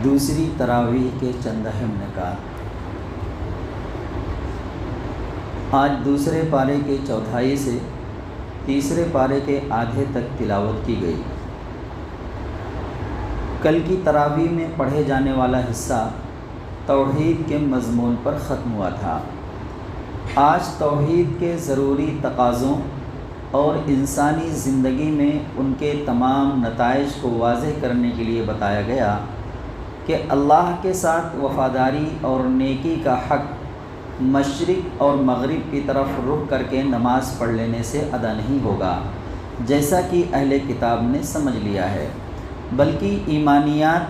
دوسری تراویح کے چند اہم نکات۔ آج دوسرے پارے کے چوتھائی سے تیسرے پارے کے آدھے تک تلاوت کی گئی۔ کل کی تراویح میں پڑھے جانے والا حصہ توحید کے مضمون پر ختم ہوا تھا۔ آج توحید کے ضروری تقاضوں اور انسانی زندگی میں ان کے تمام نتائج کو واضح کرنے کے لیے بتایا گیا کہ اللہ کے ساتھ وفاداری اور نیکی کا حق مشرق اور مغرب کی طرف رخ کر کے نماز پڑھ لینے سے ادا نہیں ہوگا، جیسا کہ اہل کتاب نے سمجھ لیا ہے، بلکہ ایمانیات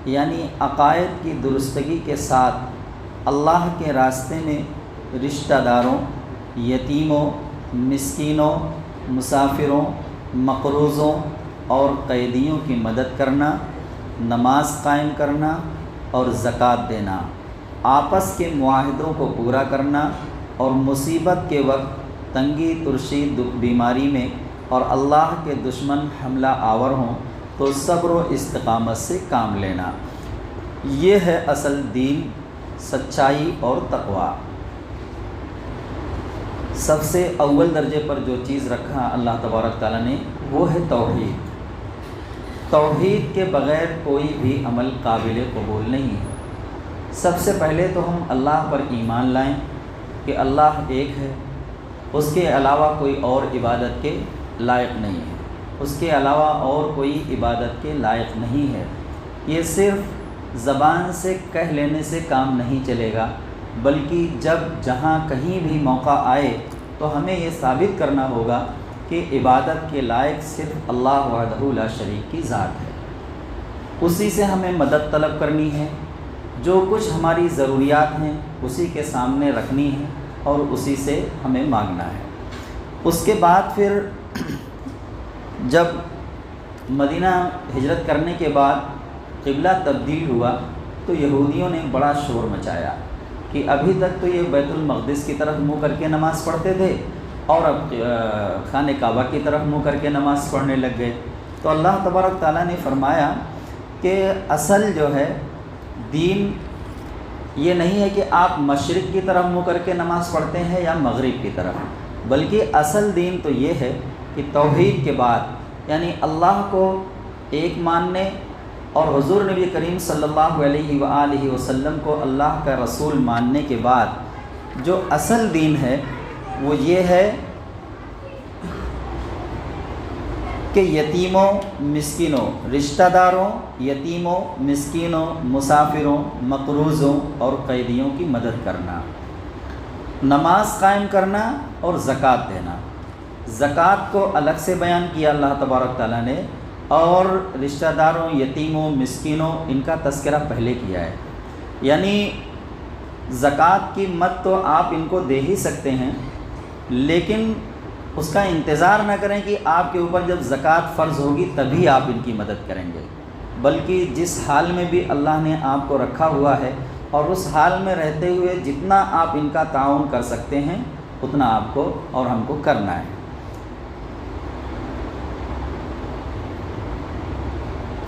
یعنی عقائد کی درستگی کے ساتھ اللہ کے راستے میں رشتہ داروں، یتیموں، مسکینوں، مسافروں، مقروضوں اور قیدیوں کی مدد کرنا، نماز قائم کرنا اور زکوٰۃ دینا، آپس کے معاہدوں کو پورا کرنا اور مصیبت کے وقت تنگی ترشی دکھ بیماری میں اور اللہ کے دشمن حملہ آور ہوں تو صبر و استقامت سے کام لینا، یہ ہے اصل دین، سچائی اور تقوی۔ سب سے اول درجے پر جو چیز رکھا اللہ تبارک تعالیٰ نے وہ ہے توحید۔ توحید کے بغیر کوئی بھی عمل قابل قبول نہیں ہے۔ سب سے پہلے تو ہم اللہ پر ایمان لائیں کہ اللہ ایک ہے، اس کے علاوہ کوئی اور عبادت کے لائق نہیں ہے، اس کے علاوہ اور کوئی عبادت کے لائق نہیں ہے۔ یہ صرف زبان سے کہہ لینے سے کام نہیں چلے گا، بلکہ جب جہاں کہیں بھی موقع آئے تو ہمیں یہ ثابت کرنا ہوگا کہ عبادت کے لائق صرف اللہ وحدہ لا شریک کی ذات ہے۔ اسی سے ہمیں مدد طلب کرنی ہے، جو کچھ ہماری ضروریات ہیں اسی کے سامنے رکھنی ہے اور اسی سے ہمیں مانگنا ہے۔ اس کے بعد پھر جب مدینہ ہجرت کرنے کے بعد قبلہ تبدیل ہوا تو یہودیوں نے بڑا شور مچایا کہ ابھی تک تو یہ بیت المقدس کی طرف منہ کر کے نماز پڑھتے تھے اور اب خانہ کعبہ کی طرف منہ کر کے نماز پڑھنے لگ گئے۔ تو اللہ تبارک تعالیٰ نے فرمایا کہ اصل جو ہے دین یہ نہیں ہے کہ آپ مشرق کی طرف منہ کر کے نماز پڑھتے ہیں یا مغرب کی طرف، بلکہ اصل دین تو یہ ہے کہ توحید کے بعد یعنی اللہ کو ایک ماننے اور حضور نبی کریم صلی اللہ علیہ وآلہ وسلم کو اللہ کا رسول ماننے کے بعد جو اصل دین ہے وہ یہ ہے کہ یتیموں، مسکینوں، رشتہ داروں، یتیموں، مسکینوں، مسافروں، مقروضوں اور قیدیوں کی مدد کرنا، نماز قائم کرنا اور زکوٰۃ دینا۔ زکوٰۃ کو الگ سے بیان کیا اللہ تبارک تعالیٰ نے، اور رشتہ داروں، یتیموں، مسکینوں ان کا تذکرہ پہلے کیا ہے۔ یعنی زکوٰۃ کی مد تو آپ ان کو دے ہی سکتے ہیں، لیکن اس کا انتظار نہ کریں کہ آپ کے اوپر جب زکوٰۃ فرض ہوگی تبھی آپ ان کی مدد کریں گے، بلکہ جس حال میں بھی اللہ نے آپ کو رکھا ہوا ہے اور اس حال میں رہتے ہوئے جتنا آپ ان کا تعاون کر سکتے ہیں اتنا آپ کو اور ہم کو کرنا ہے۔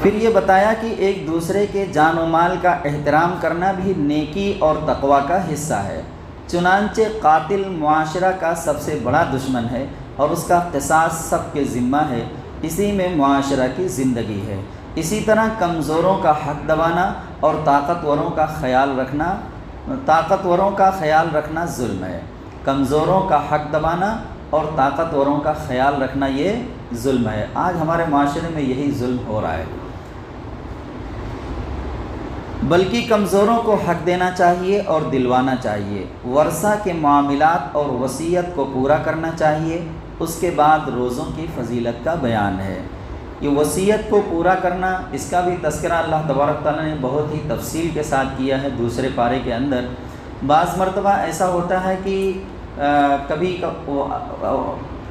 پھر یہ بتایا کہ ایک دوسرے کے جان و مال کا احترام کرنا بھی نیکی اور تقوی کا حصہ ہے، چنانچہ قاتل معاشرہ کا سب سے بڑا دشمن ہے اور اس کا قصاص سب کے ذمہ ہے، اسی میں معاشرہ کی زندگی ہے۔ اسی طرح کمزوروں کا حق دبانا اور طاقتوروں کا خیال رکھنا ظلم ہے۔ کمزوروں کا حق دبانا اور طاقتوروں کا خیال رکھنا یہ ظلم ہے۔ آج ہمارے معاشرے میں یہی ظلم ہو رہا ہے، بلکہ کمزوروں کو حق دینا چاہیے اور دلوانا چاہیے، ورثہ کے معاملات اور وصیت کو پورا کرنا چاہیے۔ اس کے بعد روزوں کی فضیلت کا بیان ہے۔ یہ وصیت کو پورا کرنا، اس کا بھی تذکرہ اللہ تبارک تعالیٰ نے بہت ہی تفصیل کے ساتھ کیا ہے دوسرے پارے کے اندر۔ بعض مرتبہ ایسا ہوتا ہے کہ کبھی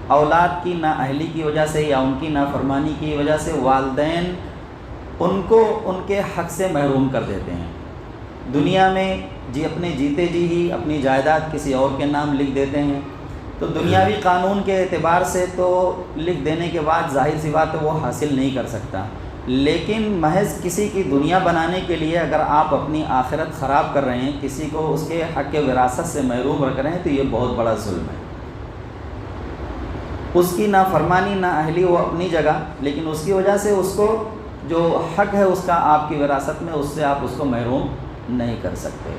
اولاد کی نااہلی کی وجہ سے یا ان کی نافرمانی کی وجہ سے والدین ان کو ان کے حق سے محروم کر دیتے ہیں۔ دنیا میں اپنے جیتے جی ہی اپنی جائیداد کسی اور کے نام لکھ دیتے ہیں، تو دنیاوی قانون کے اعتبار سے تو لکھ دینے کے بعد ظاہر سی بات ہے وہ حاصل نہیں کر سکتا، لیکن محض کسی کی دنیا بنانے کے لیے اگر آپ اپنی آخرت خراب کر رہے ہیں، کسی کو اس کے حق وراثت سے محروم رکھ رہے ہیں، تو یہ بہت بڑا ظلم ہے۔ اس کی نافرمانی نااہلی وہ اپنی جگہ، لیکن اس کی وجہ سے اس کو جو حق ہے اس کا آپ کی وراثت میں، اس سے آپ اس کو محروم نہیں کر سکتے۔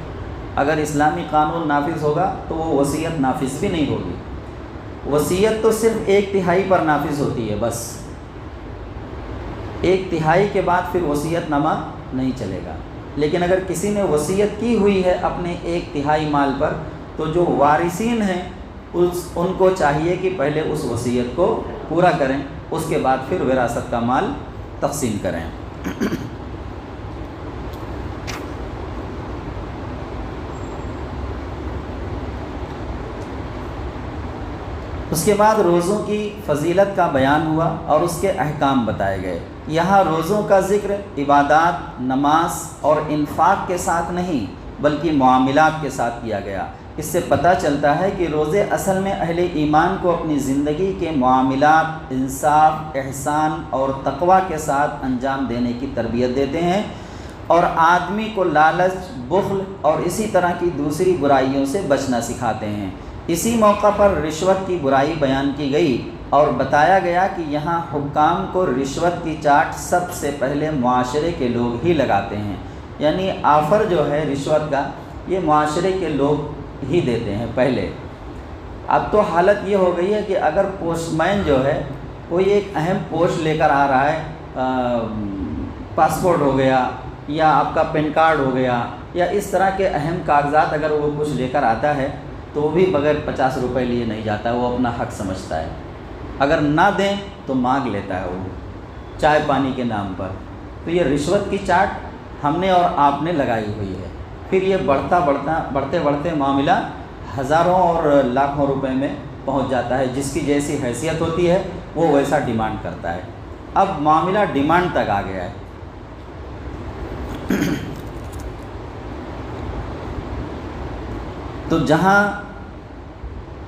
اگر اسلامی قانون نافذ ہوگا تو وہ وصیت نافذ بھی نہیں ہوگی۔ وصیت تو صرف 1/3 پر نافذ ہوتی ہے، بس 1/3 کے بعد پھر وصیت نامہ نہیں چلے گا۔ لیکن اگر کسی نے وصیت کی ہوئی ہے اپنے 1/3 مال پر، تو جو وارثین ہیں ان کو چاہیے کہ پہلے اس وصیت کو پورا کریں، اس کے بعد پھر وراثت کا مال تقسیم کریں۔ اس کے بعد روزوں کی فضیلت کا بیان ہوا اور اس کے احکام بتائے گئے۔ یہاں روزوں کا ذکر عبادات، نماز اور انفاق کے ساتھ نہیں بلکہ معاملات کے ساتھ کیا گیا۔ اس سے پتہ چلتا ہے کہ روزے اصل میں اہل ایمان کو اپنی زندگی کے معاملات انصاف، احسان اور تقوی کے ساتھ انجام دینے کی تربیت دیتے ہیں، اور آدمی کو لالچ، بخل اور اسی طرح کی دوسری برائیوں سے بچنا سکھاتے ہیں۔ اسی موقع پر رشوت کی برائی بیان کی گئی اور بتایا گیا کہ یہاں حکام کو رشوت کی چاٹ سب سے پہلے معاشرے کے لوگ ہی لگاتے ہیں، یعنی آفر جو ہے رشوت کا یہ معاشرے کے لوگ ہی دیتے ہیں پہلے۔ اب تو حالت یہ ہو گئی ہے کہ اگر پوسٹ مین جو ہے کوئی ایک اہم پوسٹ لے کر آ رہا ہے، پاسپورٹ ہو گیا یا آپ کا پین کارڈ ہو گیا یا اس طرح کے اہم کاغذات اگر وہ کچھ لے کر آتا ہے تو وہ بھی بغیر 50 روپے لیے نہیں جاتا، وہ اپنا حق سمجھتا ہے۔ اگر نہ دیں تو مانگ لیتا ہے وہ چائے پانی کے نام پر۔ تو یہ رشوت کی چاٹ ہم نے اور آپ نے لگائی ہوئی ہے۔ پھر یہ بڑھتے بڑھتے معاملہ ہزاروں اور لاکھوں روپے میں پہنچ جاتا ہے۔ جس کی جیسی حیثیت ہوتی ہے وہ ویسا ڈیمانڈ کرتا ہے۔ اب معاملہ ڈیمانڈ تک آ گیا ہے۔ تو جہاں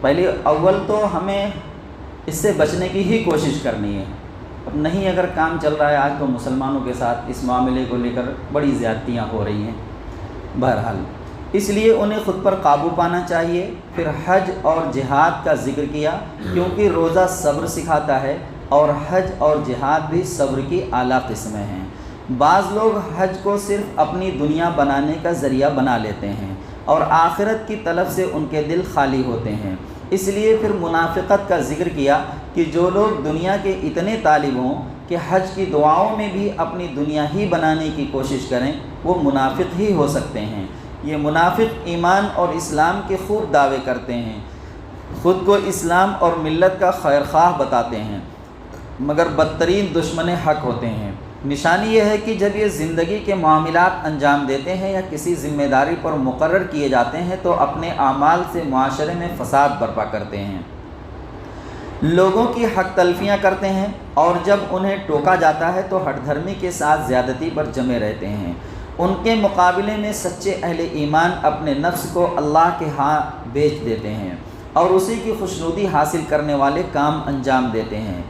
پہلے اول تو ہمیں اس سے بچنے کی ہی کوشش کرنی ہے۔ اب نہیں اگر کام چل رہا ہے آج تو مسلمانوں کے ساتھ اس معاملے کو لے کر بڑی زیادتیاں ہو رہی ہیں۔ بہرحال اس لیے انہیں خود پر قابو پانا چاہیے۔ پھر حج اور جہاد کا ذکر کیا کیونکہ روزہ صبر سکھاتا ہے اور حج اور جہاد بھی صبر کی اعلیٰ قسمیں ہیں۔ بعض لوگ حج کو صرف اپنی دنیا بنانے کا ذریعہ بنا لیتے ہیں اور آخرت کی طلب سے ان کے دل خالی ہوتے ہیں۔ اس لیے پھر منافقت کا ذکر کیا کہ جو لوگ دنیا کے اتنے طالب ہوں کہ حج کی دعاؤں میں بھی اپنی دنیا ہی بنانے کی کوشش کریں، وہ منافق ہی ہو سکتے ہیں۔ یہ منافق ایمان اور اسلام کے خوب دعوے کرتے ہیں، خود کو اسلام اور ملت کا خیر خواہ بتاتے ہیں، مگر بدترین دشمن حق ہوتے ہیں۔ نشانی یہ ہے کہ جب یہ زندگی کے معاملات انجام دیتے ہیں یا کسی ذمہ داری پر مقرر کیے جاتے ہیں تو اپنے اعمال سے معاشرے میں فساد برپا کرتے ہیں، لوگوں کی حق تلفیاں کرتے ہیں، اور جب انہیں ٹوکا جاتا ہے تو ہٹ دھرمی کے ساتھ زیادتی پر جمے رہتے ہیں۔ ان کے مقابلے میں سچے اہل ایمان اپنے نفس کو اللہ کے ہاں بیچ دیتے ہیں اور اسی کی خوشنودی حاصل کرنے والے کام انجام دیتے ہیں۔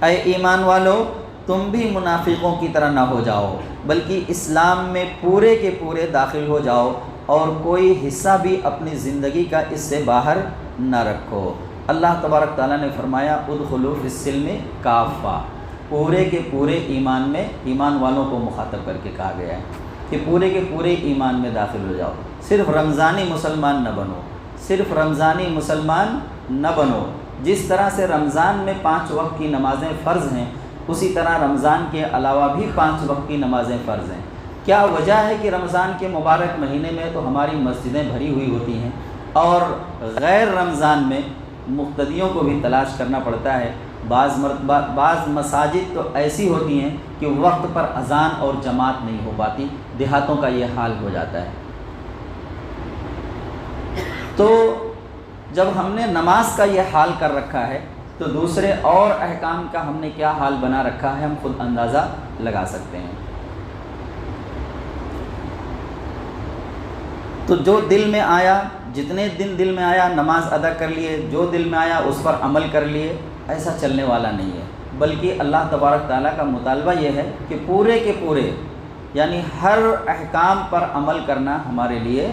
اے ایمان والو، تم بھی منافقوں کی طرح نہ ہو جاؤ، بلکہ اسلام میں پورے کے پورے داخل ہو جاؤ اور کوئی حصہ بھی اپنی زندگی کا اس سے باہر نہ رکھو۔ اللہ تبارک تعالیٰ نے فرمایا ادخلوا فی السلم کافہ، پورے کے پورے ایمان میں، ایمان والوں کو مخاطب کر کے کہا گیا ہے کہ پورے کے پورے ایمان میں داخل ہو جاؤ۔ صرف رمضانی مسلمان نہ بنو، صرف رمضانی مسلمان نہ بنو۔ جس طرح سے رمضان میں 5 وقت کی نمازیں فرض ہیں، اسی طرح رمضان کے علاوہ بھی 5 وقت کی نمازیں فرض ہیں۔ کیا وجہ ہے کہ رمضان کے مبارک مہینے میں تو ہماری مسجدیں بھری ہوئی ہوتی ہیں اور غیر رمضان میں مقتدیوں کو بھی تلاش کرنا پڑتا ہے۔ بعض مساجد تو ایسی ہوتی ہیں کہ وقت پر اذان اور جماعت نہیں ہو پاتی، دیہاتوں کا یہ حال ہو جاتا ہے۔ تو جب ہم نے نماز کا یہ حال کر رکھا ہے تو دوسرے اور احکام کا ہم نے کیا حال بنا رکھا ہے ہم خود اندازہ لگا سکتے ہیں۔ تو جو دل میں آیا، جتنے دن دل میں آیا نماز ادا کر لیے، جو دل میں آیا اس پر عمل کر لیے، ایسا چلنے والا نہیں ہے۔ بلکہ اللہ تبارک تعالیٰ کا مطالبہ یہ ہے کہ پورے کے پورے یعنی ہر احکام پر عمل کرنا ہمارے لیے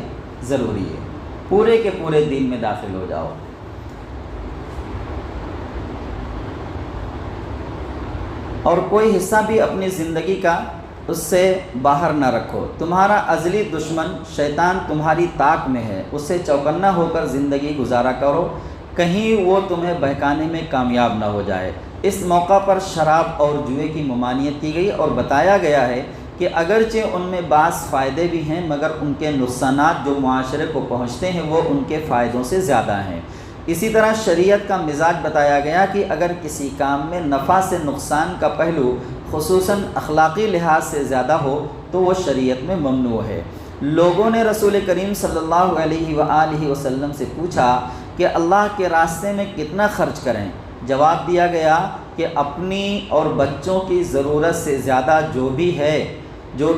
ضروری ہے، پورے کے پورے دین میں داخل ہو جاؤ۔ اور کوئی حصہ بھی اپنی زندگی کا اس سے باہر نہ رکھو۔ تمہارا ازلی دشمن شیطان تمہاری طاق میں ہے، اس سے چوکنا ہو کر زندگی گزارا کرو، کہیں وہ تمہیں بہکانے میں کامیاب نہ ہو جائے۔ اس موقع پر شراب اور جوئے کی ممانعت کی گئی اور بتایا گیا ہے کہ اگرچہ ان میں بعض فائدے بھی ہیں مگر ان کے نقصانات جو معاشرے کو پہنچتے ہیں وہ ان کے فائدوں سے زیادہ ہیں۔ اسی طرح شریعت کا مزاج بتایا گیا کہ اگر کسی کام میں نفع سے نقصان کا پہلو خصوصاً اخلاقی لحاظ سے زیادہ ہو تو وہ شریعت میں ممنوع ہے۔ لوگوں نے رسول کریم صلی اللہ علیہ وآلہ وسلم سے پوچھا کہ اللہ کے راستے میں کتنا خرچ کریں؟ جواب دیا گیا کہ اپنی اور بچوں کی ضرورت سے زیادہ جو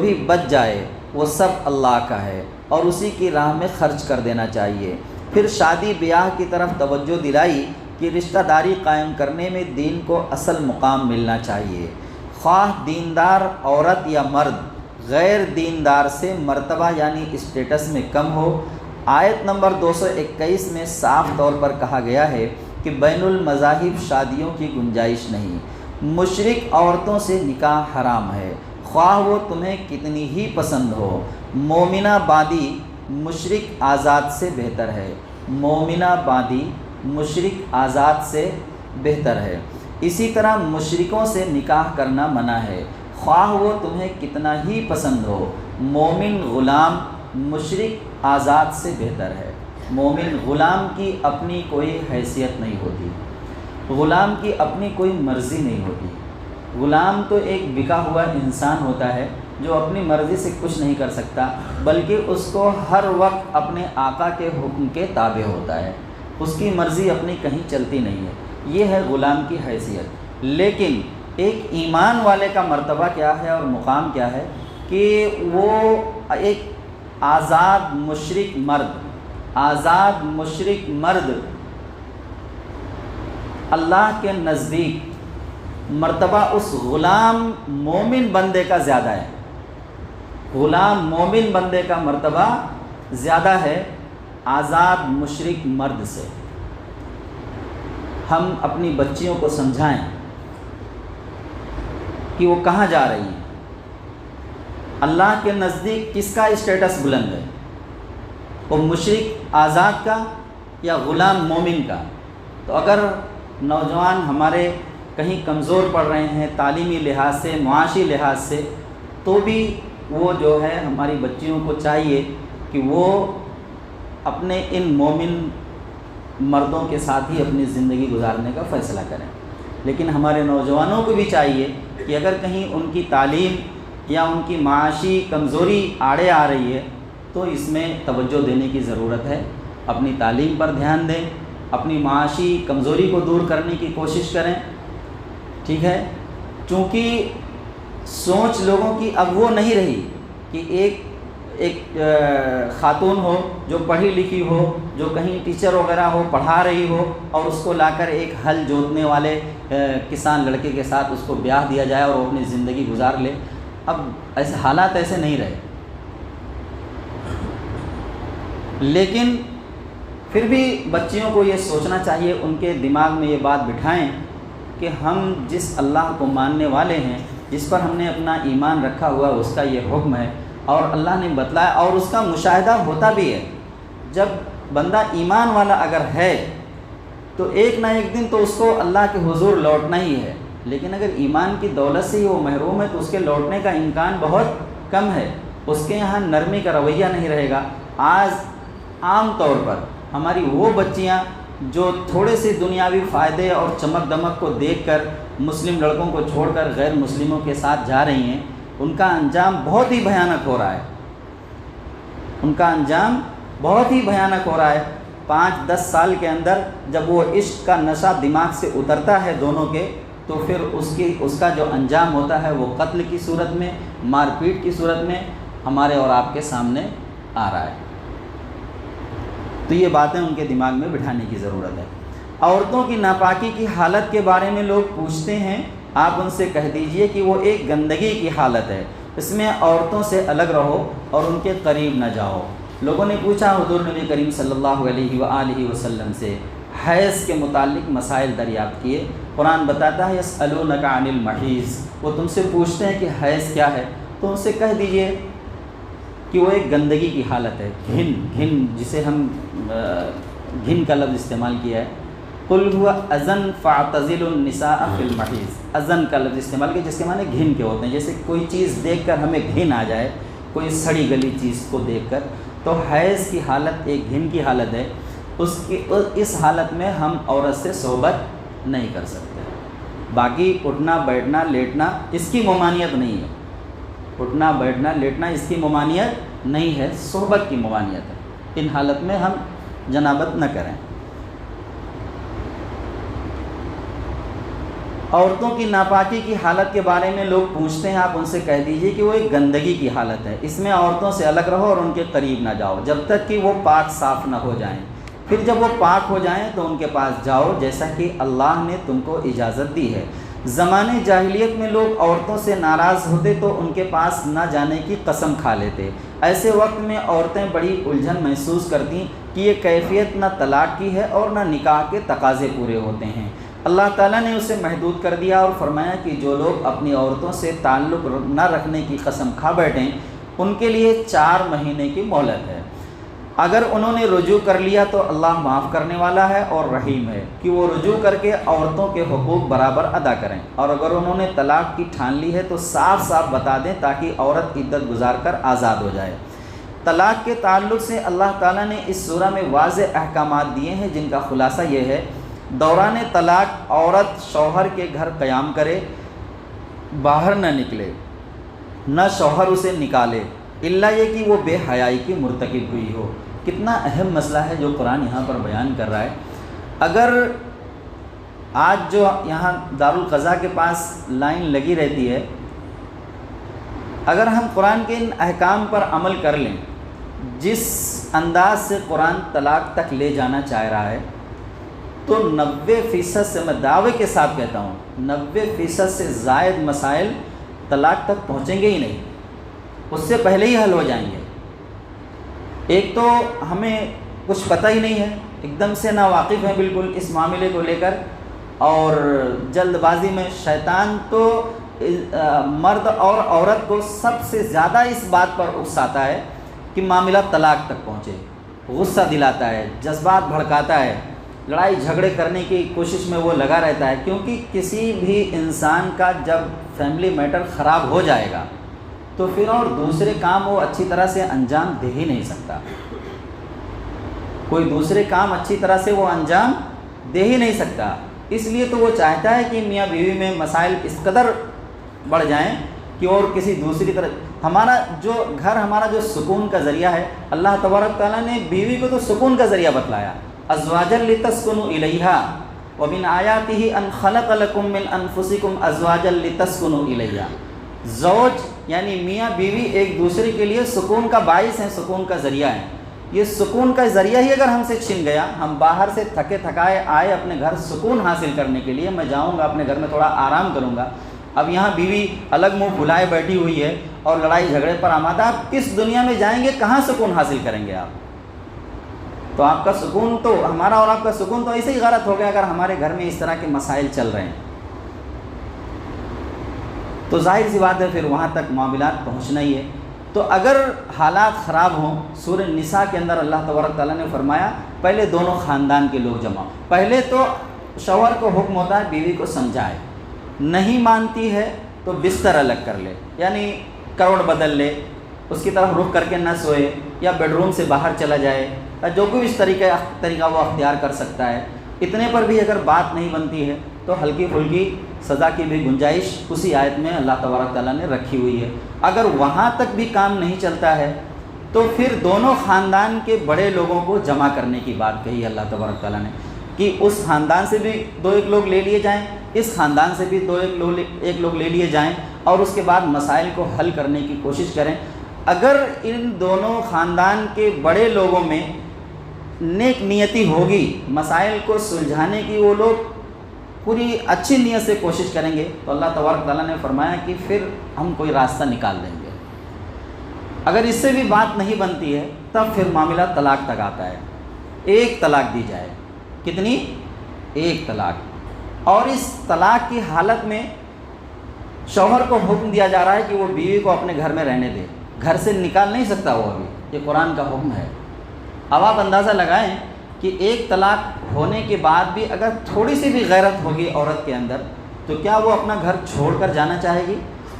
بھی بچ جائے وہ سب اللہ کا ہے اور اسی کی راہ میں خرچ کر دینا چاہیے۔ پھر شادی بیاہ کی طرف توجہ دلائی کہ رشتہ داری قائم کرنے میں دین کو اصل مقام ملنا چاہیے، خواہ دیندار عورت یا مرد غیر دیندار سے مرتبہ یعنی اسٹیٹس میں کم ہو۔ آیت نمبر 221 میں صاف طور پر کہا گیا ہے کہ بین المذاہب شادیوں کی گنجائش نہیں، مشرک عورتوں سے نکاح حرام ہے، خواہ وہ تمہیں کتنی ہی پسند ہو۔ مومنہ بادی مشرک آزاد سے بہتر ہے، مومنہ بادی مشرک آزاد سے بہتر ہے۔ اسی طرح مشرکوں سے نکاح کرنا منع ہے، خواہ وہ تمہیں کتنا ہی پسند ہو۔ مومن غلام مشرک آزاد سے بہتر ہے۔ مومن غلام کی اپنی کوئی حیثیت نہیں ہوتی، غلام کی اپنی کوئی مرضی نہیں ہوتی۔ غلام تو ایک بکا ہوا انسان ہوتا ہے جو اپنی مرضی سے کچھ نہیں کر سکتا، بلکہ اس کو ہر وقت اپنے آقا کے حکم کے تابع ہوتا ہے، اس کی مرضی اپنی کہیں چلتی نہیں ہے۔ یہ ہے غلام کی حیثیت۔ لیکن ایک ایمان والے کا مرتبہ کیا ہے اور مقام کیا ہے کہ وہ ایک آزاد مشرک مرد اللہ کے نزدیک مرتبہ اس غلام مومن بندے کا زیادہ ہے، غلام مومن بندے کا مرتبہ زیادہ ہے آزاد مشرک مرد سے۔ ہم اپنی بچیوں کو سمجھائیں کہ وہ کہاں جا رہی ہیں، اللہ کے نزدیک کس کا اسٹیٹس بلند ہے، وہ مشرک آزاد کا یا غلام مومن کا؟ تو اگر نوجوان ہمارے کہیں کمزور پڑ رہے ہیں تعلیمی لحاظ سے، معاشی لحاظ سے، تو بھی وہ جو ہے ہماری بچیوں کو چاہیے کہ وہ اپنے ان مومن مردوں کے ساتھ ہی اپنی زندگی گزارنے کا فیصلہ کریں۔ لیکن ہمارے نوجوانوں کو بھی چاہیے کہ اگر کہیں ان کی تعلیم یا ان کی معاشی کمزوری آڑے آ رہی ہے تو اس میں توجہ دینے کی ضرورت ہے، اپنی تعلیم پر دھیان دیں، اپنی معاشی کمزوری کو دور کرنے کی کوشش کریں، ٹھیک ہے؟ چونکہ سوچ لوگوں کی اب وہ نہیں رہی کہ ایک خاتون ہو جو پڑھی لکھی ہو، جو کہیں ٹیچر وغیرہ ہو، پڑھا رہی ہو، اور اس کو لا کر ایک ہل جوتنے والے کسان لڑکے کے ساتھ اس کو بیاہ دیا جائے اور وہ اپنی زندگی گزار لے۔ اب ایسے حالات ایسے نہیں رہے، لیکن پھر بھی بچیوں کو یہ سوچنا چاہیے، ان کے دماغ میں یہ بات بٹھائیں کہ ہم جس اللہ کو ماننے والے ہیں، جس پر ہم نے اپنا ایمان رکھا ہوا اس کا یہ حکم ہے اور اللہ نے بتلایا، اور اس کا مشاہدہ ہوتا بھی ہے۔ جب بندہ ایمان والا اگر ہے تو ایک نہ ایک دن تو اس کو اللہ کے حضور لوٹنا ہی ہے، لیکن اگر ایمان کی دولت سے ہی وہ محروم ہے تو اس کے لوٹنے کا امکان بہت کم ہے، اس کے یہاں نرمی کا رویہ نہیں رہے گا۔ آج عام طور پر ہماری وہ بچیاں جو تھوڑے سے دنیاوی فائدے اور چمک دمک کو دیکھ کر مسلم لڑکوں کو چھوڑ کر غیر مسلموں کے ساتھ جا رہی ہیں، ان کا انجام بہت ہی بھیانک ہو رہا ہے، ان کا انجام بہت ہی بھیانک ہو رہا ہے۔ 5-10 سال کے اندر جب وہ عشق کا نشہ دماغ سے اترتا ہے دونوں کے، تو پھر اس کا جو انجام ہوتا ہے وہ قتل کی صورت میں، مار پیٹ کی صورت میں ہمارے اور آپ کے سامنے آ رہا ہے۔ تو یہ باتیں ان کے دماغ میں بٹھانے کی ضرورت ہے۔ عورتوں کی ناپاکی کی حالت کے بارے میں لوگ پوچھتے ہیں آپ ان سے کہہ دیجئے کہ وہ ایک گندگی کی حالت ہے، اس میں عورتوں سے الگ رہو اور ان کے قریب نہ جاؤ۔ لوگوں نے پوچھا حضور نبی کریم صلی اللہ علیہ وآلہ وسلم سے، حیض کے متعلق مسائل دریافت کیے۔ قرآن بتاتا ہے یسألونک عن المحیض، وہ تم سے پوچھتے ہیں کہ حیض کیا ہے، تو ان سے کہہ دیجئے کہ وہ ایک گندگی کی حالت ہے، گھن جسے ہم گھن کا لفظ استعمال کیا ہے، قل هو اذن فاعتزلوا النساء فی المحیض، اذن کا لفظ استعمال کیا جس کے معنی گھن کے ہوتے ہیں، جیسے کوئی چیز دیکھ کر ہمیں گھن آ جائے، کوئی سڑی گلی چیز کو دیکھ کر، تو حیض کی حالت ایک گھن کی حالت ہے، اس حالت میں ہم عورت سے صحبت نہیں کر سکتے۔ باقی اٹھنا بیٹھنا لیٹنا اس کی ممانعت نہیں ہے، اٹھنا بیٹھنا لیٹنا اس کی ممانعت نہیں ہے، صحبت کی ممانعت ہے، ان حالت میں ہم جنابت نہ کریں۔ عورتوں کی ناپاکی کی حالت کے بارے میں لوگ پوچھتے ہیں، آپ ان سے کہہ دیجئے کہ وہ ایک گندگی کی حالت ہے، اس میں عورتوں سے الگ رہو اور ان کے قریب نہ جاؤ جب تک کہ وہ پاک صاف نہ ہو جائیں، پھر جب وہ پاک ہو جائیں تو ان کے پاس جاؤ جیسا کہ اللہ نے تم کو اجازت دی ہے۔ زمانے جاہلیت میں لوگ عورتوں سے ناراض ہوتے تو ان کے پاس نہ جانے کی قسم کھا لیتے، ایسے وقت میں عورتیں بڑی الجھن محسوس کرتی کہ یہ کیفیت نہ طلاق کی ہے اور نہ نکاح کے تقاضے پورے ہوتے ہیں۔ اللہ تعالیٰ نے اسے محدود کر دیا اور فرمایا کہ جو لوگ اپنی عورتوں سے تعلق نہ رکھنے کی قسم کھا بیٹھیں ان کے لیے 4 مہینے کی مہلت ہے، اگر انہوں نے رجوع کر لیا تو اللہ معاف کرنے والا ہے اور رحیم ہے کہ وہ رجوع کر کے عورتوں کے حقوق برابر ادا کریں، اور اگر انہوں نے طلاق کی ٹھان لی ہے تو صاف صاف بتا دیں تاکہ عورت عدت گزار کر آزاد ہو جائے۔ طلاق کے تعلق سے اللہ تعالیٰ نے اس سورہ میں واضح احکامات دیے ہیں جن کا خلاصہ یہ ہے، دوران طلاق عورت شوہر کے گھر قیام کرے، باہر نہ نکلے، نہ شوہر اسے نکالے الا یہ کہ وہ بے حیائی کی مرتکب ہوئی ہو۔ کتنا اہم مسئلہ ہے جو قرآن یہاں پر بیان کر رہا ہے۔ اگر آج جو یہاں دارالقضاء کے پاس لائن لگی رہتی ہے، اگر ہم قرآن کے ان احکام پر عمل کر لیں، جس انداز سے قرآن طلاق تک لے جانا چاہ رہا ہے، تو 90% سے میں دعوے کے ساتھ کہتا ہوں 90% سے زائد مسائل طلاق تک پہنچیں گے ہی نہیں، اس سے پہلے ہی حل ہو جائیں گے۔ ایک تو ہمیں کچھ پتہ ہی نہیں ہے، ایک دم سے ناواقف ہیں بالکل اس معاملے کو لے کر، اور جلد بازی میں شیطان تو مرد اور عورت کو سب سے زیادہ اس بات پر اکساتا ہے کہ معاملہ طلاق تک پہنچے، غصہ دلاتا ہے، جذبات بھڑکاتا ہے، لڑائی جھگڑے کرنے کی کوشش میں وہ لگا رہتا ہے، کیونکہ کسی بھی انسان کا جب فیملی میٹر خراب ہو جائے گا تو پھر اور دوسرے کام وہ اچھی طرح سے انجام دے ہی نہیں سکتا، کوئی دوسرے کام اچھی طرح سے وہ انجام دے ہی نہیں سکتا۔ اس لیے تو وہ چاہتا ہے کہ میاں بیوی میں مسائل اس قدر بڑھ جائیں کہ اور کسی دوسری طرح ہمارا جو گھر، ہمارا جو سکون کا ذریعہ ہے، اللہ تبارک تعالیٰ نے بیوی کو تو سکون کا ذریعہ بتلایا، ازواجا لتسکنوا الیہا ومن آیاتہ ان خلق لکم من انفسکم ازواجا لتسکنوا الیہا۔ زوج یعنی میاں بیوی ایک دوسرے کے لیے سکون کا باعث ہیں، سکون کا ذریعہ ہیں۔ یہ سکون کا ذریعہ ہی اگر ہم سے چھن گیا، ہم باہر سے تھکے تھکائے آئے اپنے گھر سکون حاصل کرنے کے لیے، میں جاؤں گا اپنے گھر میں تھوڑا آرام کروں گا، اب یہاں بیوی الگ منہ پھلائے بیٹھی ہوئی ہے اور لڑائی جھگڑے پر آمادہ، آپ کس دنیا میں جائیں گے، کہاں سکون حاصل کریں گے آپ؟ تو آپ کا سکون تو، ہمارا اور آپ کا سکون تو ایسے ہی غلط ہو گیا اگر ہمارے گھر میں اس طرح کے مسائل چل رہے ہیں۔ تو ظاہر سی بات ہے پھر وہاں تک معاملات پہنچنا ہی ہے۔ تو اگر حالات خراب ہوں، سورہ نساء کے اندر اللہ تبارک تعالیٰ نے فرمایا پہلے دونوں خاندان کے لوگ جمع، پہلے تو شوہر کو حکم ہوتا ہے بیوی کو سمجھائے، نہیں مانتی ہے تو بستر الگ کر لے، یعنی کروٹ بدل لے، اس کی طرف رخ کر کے نہ سوئے، یا بیڈ روم سے باہر چلا جائے، جو کوئی اس طریقہ وہ اختیار کر سکتا ہے۔ اتنے پر بھی اگر بات نہیں بنتی ہے تو ہلکی پھلکی سزا کی بھی گنجائش اسی آیت میں اللہ تبارک تعالیٰ نے رکھی ہوئی ہے۔ اگر وہاں تک بھی کام نہیں چلتا ہے تو پھر دونوں خاندان کے بڑے لوگوں کو جمع کرنے کی بات کہی اللہ تبارک تعالیٰ نے، کہ اس خاندان سے بھی 2-1 لوگ لے لیے جائیں، اس خاندان سے بھی 2-1 لوگ لے لیے جائیں، اور اس کے بعد مسائل کو حل کرنے کی کوشش کریں۔ اگر ان دونوں خاندان کے بڑے لوگوں میں نیک نیتی ہوگی، مسائل کو سلجھانے کی وہ لوگ پوری اچھی نیت سے کوشش کریں گے تو اللہ تبارک تعالیٰ نے فرمایا کہ پھر ہم کوئی راستہ نکال دیں گے۔ اگر اس سے بھی بات نہیں بنتی ہے تب پھر معاملہ طلاق تک آتا ہے، ایک طلاق دی جائے۔ کتنی؟ ایک طلاق۔ اور اس طلاق کی حالت میں شوہر کو حکم دیا جا رہا ہے کہ وہ بیوی کو اپنے گھر میں رہنے دے، گھر سے نکال نہیں سکتا وہ ابھی، یہ قرآن کا حکم ہے۔ اب آپ اندازہ لگائیں کہ ایک طلاق ہونے کے بعد بھی اگر تھوڑی سی بھی غیرت ہوگی عورت کے اندر تو کیا وہ اپنا گھر چھوڑ کر جانا چاہے گی؟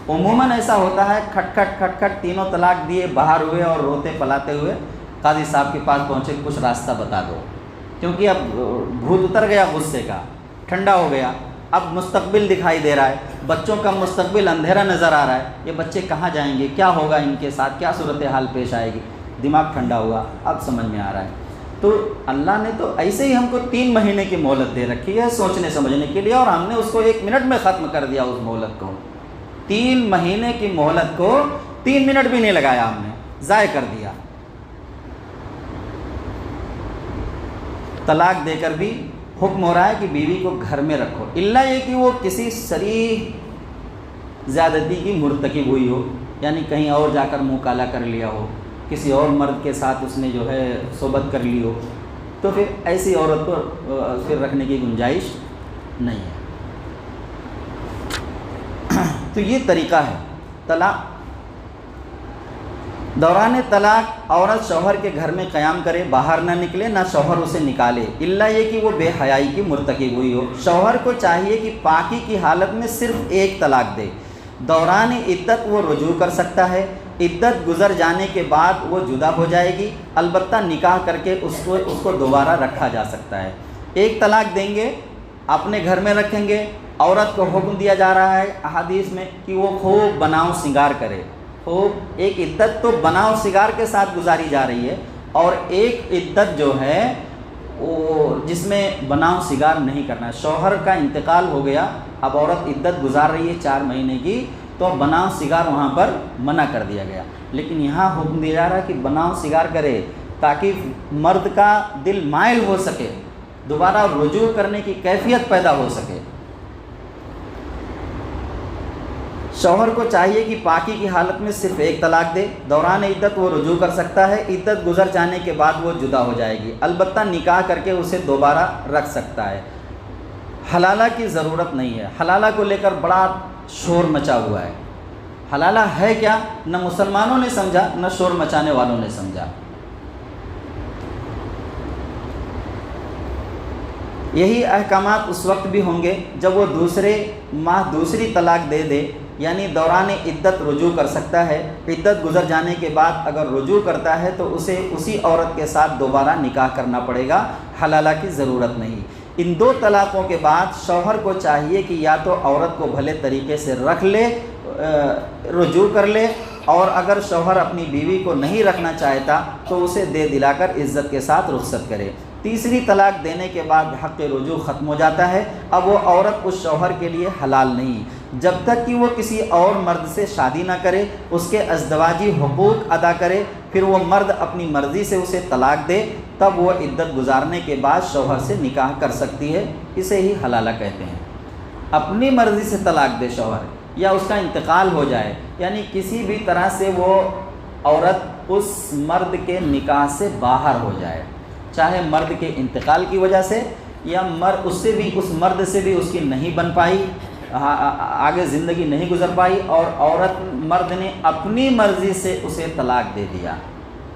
عموماً ایسا ہوتا ہے، کھٹ کھٹ تینوں طلاق دیے باہر ہوئے اور روتے پلاتے ہوئے قاضی صاحب کے پاس پہنچے، کچھ راستہ بتا دو، کیونکہ اب بھوت اتر گیا غصے کا، ٹھنڈا ہو گیا، اب مستقبل دکھائی دے رہا ہے، بچوں کا مستقبل اندھیرا نظر آ رہا ہے، یہ بچے کہاں جائیں گے، کیا ہوگا ان کے ساتھ، کیا صورتحال پیش آئے گی، دماغ ٹھنڈا ہوا، اب سمجھ میں آ رہا ہے۔ تو اللہ نے تو ایسے ہی ہم کو 3 مہینے کی مہلت دے رکھی ہے سوچنے سمجھنے کے لیے، اور ہم نے اس کو 1 منٹ میں ختم کر دیا اس مہلت کو۔ 3 مہینے کی مہلت کو 3 منٹ بھی نہیں لگایا ہم نے، ضائع کر دیا۔ طلاق دے کر بھی حکم ہو رہا ہے کہ بیوی کو گھر میں رکھو، الا یہ کہ وہ کسی صریح زیادتی کی مرتکب ہوئی ہو، یعنی کہیں اور جا کر منہ کالا کر لیا ہو، کسی اور مرد کے ساتھ اس نے جو ہے صحبت کر لی ہو، تو پھر ایسی عورت کو پھر رکھنے کی گنجائش نہیں ہے۔ تو یہ طریقہ ہے طلاق۔ دوران طلاق عورت شوہر کے گھر میں قیام کرے، باہر نہ نکلے، نہ شوہر اسے نکالے، الا یہ کہ وہ بے حیائی کی مرتکب ہوئی ہو۔ شوہر کو چاہیے کہ پاکی کی حالت میں صرف ایک طلاق دے۔ دوران عدت وہ رجوع کر سکتا ہے، عدت گزر جانے کے بعد وہ جدا ہو جائے گی، البتہ نکاح کر کے اس کو دوبارہ رکھا جا سکتا ہے۔ ایک طلاق دیں گے، اپنے گھر میں رکھیں گے، عورت کو حکم دیا جا رہا ہے احادیث میں کہ وہ خوب بناؤ سنگار کرے۔ خوب ایک عدت تو بناؤ سنگار کے ساتھ گزاری جا رہی ہے، اور ایک عدت جو ہے وہ جس میں بناؤ سنگار نہیں کرنا ہے۔ شوہر کا انتقال ہو گیا، اب عورت عدت گزار رہی ہے 4 مہینے کی، تو بناؤ سنگار وہاں پر منع کر دیا گیا، لیکن یہاں حکم دیا جا رہا ہے کہ بناؤ سنگار کرے تاکہ مرد کا دل مائل ہو سکے، دوبارہ رجوع کرنے کی کیفیت پیدا ہو سکے۔ شوہر کو چاہیے کہ پاکی کی حالت میں صرف ایک طلاق دے، دوران عدت وہ رجوع کر سکتا ہے، عدت گزر جانے کے بعد وہ جدا ہو جائے گی، البتہ نکاح کر کے اسے دوبارہ رکھ سکتا ہے۔ حلالہ کی ضرورت نہیں ہے۔ حلالہ کو لے کر بڑا شور مچا ہوا ہے۔ حلالہ ہے کیا؟ نہ مسلمانوں نے سمجھا، نہ شور مچانے والوں نے سمجھا۔ یہی احکامات اس وقت بھی ہوں گے جب وہ دوسرے ماہ دوسری طلاق دے دے، یعنی دوران عدت رجوع کر سکتا ہے، عدت گزر جانے کے بعد اگر رجوع کرتا ہے تو اسے اسی عورت کے ساتھ دوبارہ نکاح کرنا پڑے گا، حلالہ کی ضرورت نہیں۔ ان 2 طلاقوں کے بعد شوہر کو چاہیے کہ یا تو عورت کو بھلے طریقے سے رکھ لے، رجوع کر لے، اور اگر شوہر اپنی بیوی کو نہیں رکھنا چاہتا تو اسے دے دلا کر عزت کے ساتھ رخصت کرے۔ تیسری طلاق دینے کے بعد حق رجوع ختم ہو جاتا ہے، اب وہ عورت اس شوہر کے لیے حلال نہیں جب تک کہ وہ کسی اور مرد سے شادی نہ کرے، اس کے ازدواجی حقوق ادا کرے، پھر وہ مرد اپنی مرضی سے اسے طلاق دے، تب وہ عدت گزارنے کے بعد شوہر سے نکاح کر سکتی ہے۔ اسے ہی حلالہ کہتے ہیں۔ اپنی مرضی سے طلاق دے شوہر، یا اس کا انتقال ہو جائے، یعنی کسی بھی طرح سے وہ عورت اس مرد کے نکاح سے باہر ہو جائے، چاہے مرد کے انتقال کی وجہ سے، یا اس مرد سے بھی اس کی نہیں بن پائی، آگے زندگی نہیں گزر پائی، اور مرد نے اپنی مرضی سے اسے طلاق دے دیا،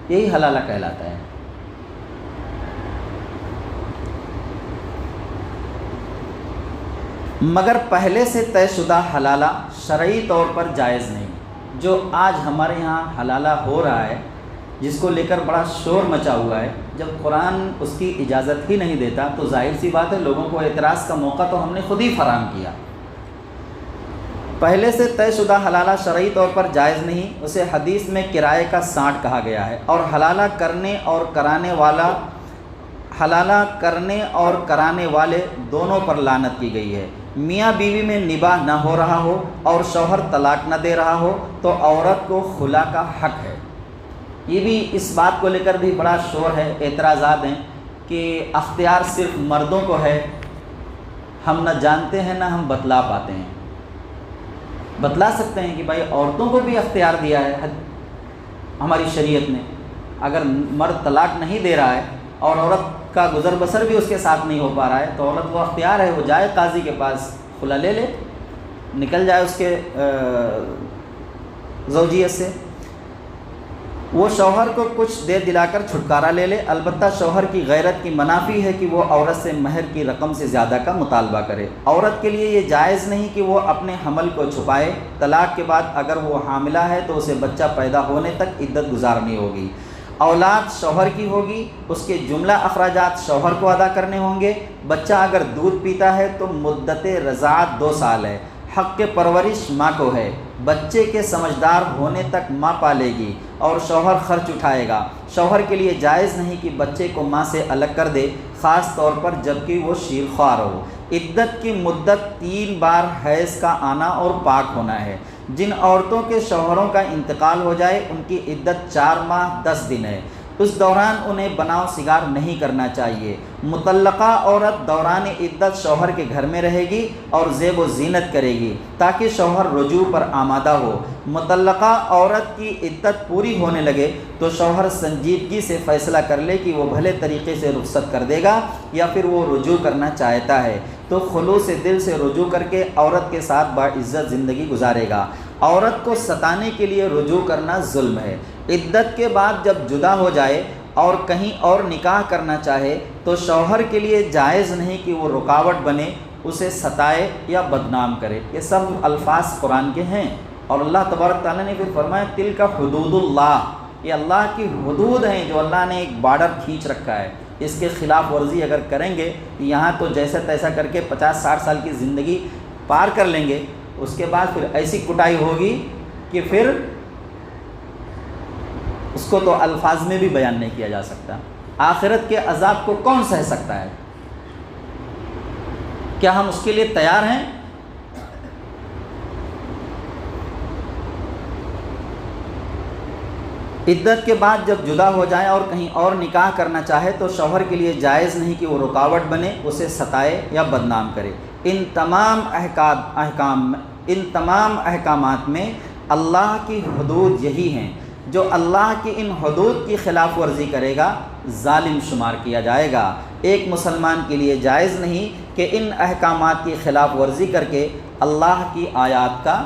یہی حلالہ کہلاتا ہے۔ مگر پہلے سے طے شدہ حلالہ شرعی طور پر جائز نہیں۔ جو آج ہمارے یہاں حلالہ ہو رہا ہے، جس کو لے کر بڑا شور مچا ہوا ہے، جب قرآن اس کی اجازت ہی نہیں دیتا تو ظاہر سی بات ہے لوگوں کو اعتراض کا موقع تو ہم نے خود ہی فراہم کیا۔ پہلے سے طے شدہ حلالہ شرعی طور پر جائز نہیں، اسے حدیث میں کرائے کا سانٹ کہا گیا ہے، اور حلالہ کرنے اور کرانے والے دونوں پر لعنت کی گئی ہے۔ میاں بیوی میں نباہ نہ ہو رہا ہو اور شوہر طلاق نہ دے رہا ہو تو عورت کو خلا کا حق ہے۔ یہ بھی اس بات کو لے کر بھی بڑا شور ہے، اعتراضات ہیں کہ اختیار صرف مردوں کو ہے، ہم نہ جانتے ہیں نہ ہم بتلا پاتے ہیں۔ بتلا سکتے ہیں کہ بھائی عورتوں کو بھی اختیار دیا ہے ہماری شریعت نے، اگر مرد طلاق نہیں دے رہا ہے اور عورت کا گزر بسر بھی اس کے ساتھ نہیں ہو پا رہا ہے تو عورت کو اختیار ہے، وہ جائے قاضی کے پاس، خلا لے لے، نکل جائے اس کے زوجیت سے، وہ شوہر کو کچھ دے دلا کر چھٹکارا لے لے۔ البتہ شوہر کی غیرت کی منافی ہے کہ وہ عورت سے مہر کی رقم سے زیادہ کا مطالبہ کرے۔ عورت کے لیے یہ جائز نہیں کہ وہ اپنے حمل کو چھپائے۔ طلاق کے بعد اگر وہ حاملہ ہے تو اسے بچہ پیدا ہونے تک عدت گزارنی ہوگی۔ اولاد شوہر کی ہوگی، اس کے جملہ اخراجات شوہر کو ادا کرنے ہوں گے۔ بچہ اگر دودھ پیتا ہے تو مدت رضاعت 2 سال ہے۔ حق پرورش ماں کو ہے، بچے کے سمجھدار ہونے تک ماں پالے گی اور شوہر خرچ اٹھائے گا۔ شوہر کے لیے جائز نہیں کہ بچے کو ماں سے الگ کر دے، خاص طور پر جبکہ وہ شیر خوار ہو۔ عدت کی مدت 3 بار حیض کا آنا اور پاک ہونا ہے۔ جن عورتوں کے شوہروں کا انتقال ہو جائے ان کی عدت 4 ماہ 10 دن ہے۔ اس دوران انہیں بناؤ سگار نہیں کرنا چاہیے۔ مطلقہ عورت دوران عدت شوہر کے گھر میں رہے گی اور زیب و زینت کرے گی تاکہ شوہر رجوع پر آمادہ ہو۔ مطلقہ عورت کی عدت پوری ہونے لگے تو شوہر سنجیدگی سے فیصلہ کر لے کہ وہ بھلے طریقے سے رخصت کر دے گا یا پھر وہ رجوع کرنا چاہتا ہے تو خلوص دل سے رجوع کر کے عورت کے ساتھ باعزت زندگی گزارے گا۔ عورت کو ستانے کے لیے رجوع کرنا ظلم ہے۔ عدت کے بعد جب جدا ہو جائے اور کہیں اور نکاح کرنا چاہے تو شوہر کے لیے جائز نہیں کہ وہ رکاوٹ بنے، اسے ستائے یا بدنام کرے۔ یہ سب الفاظ قرآن کے ہیں اور اللہ تبارک تعالیٰ نے پھر فرمایا تلک حدود اللہ، یہ اللہ کی حدود ہیں جو اللہ نے ایک بارڈر کھینچ رکھا ہے۔ اس کے خلاف ورزی اگر کریں گے یہاں تو جیسا تیسا کر کے 50-60 سال کی زندگی پار کر لیں گے، اس کے بعد پھر ایسی کٹائی ہوگی کہ پھر اس کو تو الفاظ میں بھی بیان نہیں کیا جا سکتا۔ آخرت کے عذاب کو کون سہ سکتا ہے؟ کیا ہم اس کے لیے تیار ہیں؟ عدت کے بعد جب جدا ہو جائے اور کہیں اور نکاح کرنا چاہے تو شوہر کے لیے جائز نہیں کہ وہ رکاوٹ بنے، اسے ستائے یا بدنام کرے۔ ان تمام احکامات میں اللہ کی حدود یہی ہیں۔ جو اللہ کی ان حدود کی خلاف ورزی کرے گا ظالم شمار کیا جائے گا۔ ایک مسلمان کے لیے جائز نہیں کہ ان احکامات کی خلاف ورزی کر کے اللہ کی آیات کا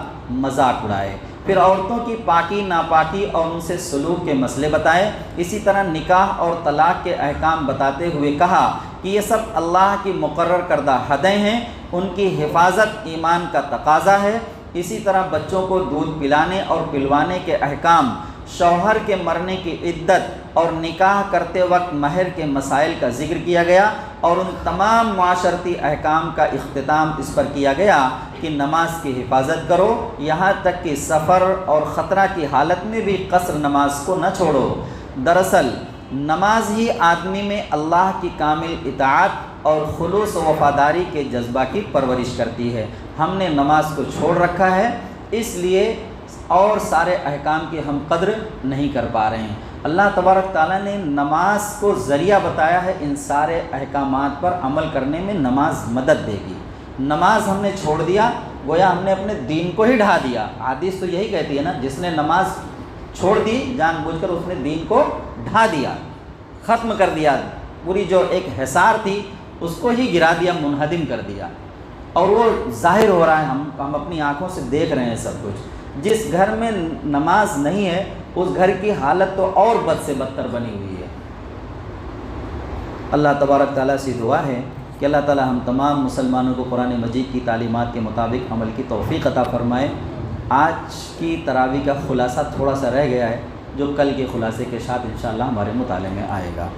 مذاق اڑائے۔ پھر عورتوں کی پاکی ناپاکی اور ان سے سلوک کے مسئلے بتائے۔ اسی طرح نکاح اور طلاق کے احکام بتاتے ہوئے کہا کہ یہ سب اللہ کی مقرر کردہ حدیں ہیں، ان کی حفاظت ایمان کا تقاضا ہے۔ اسی طرح بچوں کو دودھ پلانے اور پلوانے کے احکام، شوہر کے مرنے کی عدت اور نکاح کرتے وقت مہر کے مسائل کا ذکر کیا گیا اور ان تمام معاشرتی احکام کا اختتام اس پر کیا گیا کہ نماز کی حفاظت کرو، یہاں تک کہ سفر اور خطرہ کی حالت میں بھی قصر نماز کو نہ چھوڑو۔ دراصل نماز ہی آدمی میں اللہ کی کامل اطاعت اور خلوص و وفاداری کے جذبہ کی پرورش کرتی ہے۔ ہم نے نماز کو چھوڑ رکھا ہے، اس لیے اور سارے احکام کی ہم قدر نہیں کر پا رہے ہیں۔ اللہ تبارک تعالیٰ نے نماز کو ذریعہ بتایا ہے، ان سارے احکامات پر عمل کرنے میں نماز مدد دے گی۔ نماز ہم نے چھوڑ دیا گویا ہم نے اپنے دین کو ہی ڈھا دیا۔ حدیث تو یہی کہتی ہے نا، جس نے نماز چھوڑ دی جان بوجھ کر اس نے دین کو ڈھا دیا، ختم کر دیا، پوری جو ایک حصار تھی اس کو ہی گرا دیا، منہدم کر دیا، اور وہ ظاہر ہو رہا ہے، ہم اپنی آنکھوں سے دیکھ رہے ہیں سب کچھ۔ جس گھر میں نماز نہیں ہے اس گھر کی حالت تو اور بد سے بدتر بنی ہوئی ہے۔ اللہ تبارک تعالیٰ سے دعا ہے کہ اللہ تعالیٰ ہم تمام مسلمانوں کو قرآن مجید کی تعلیمات کے مطابق عمل کی توفیق عطا فرمائے۔ آج کی تراویح کا خلاصہ تھوڑا سا رہ گیا ہے جو کل کے خلاصے کے ساتھ انشاءاللہ ہمارے مطالعے میں آئے گا۔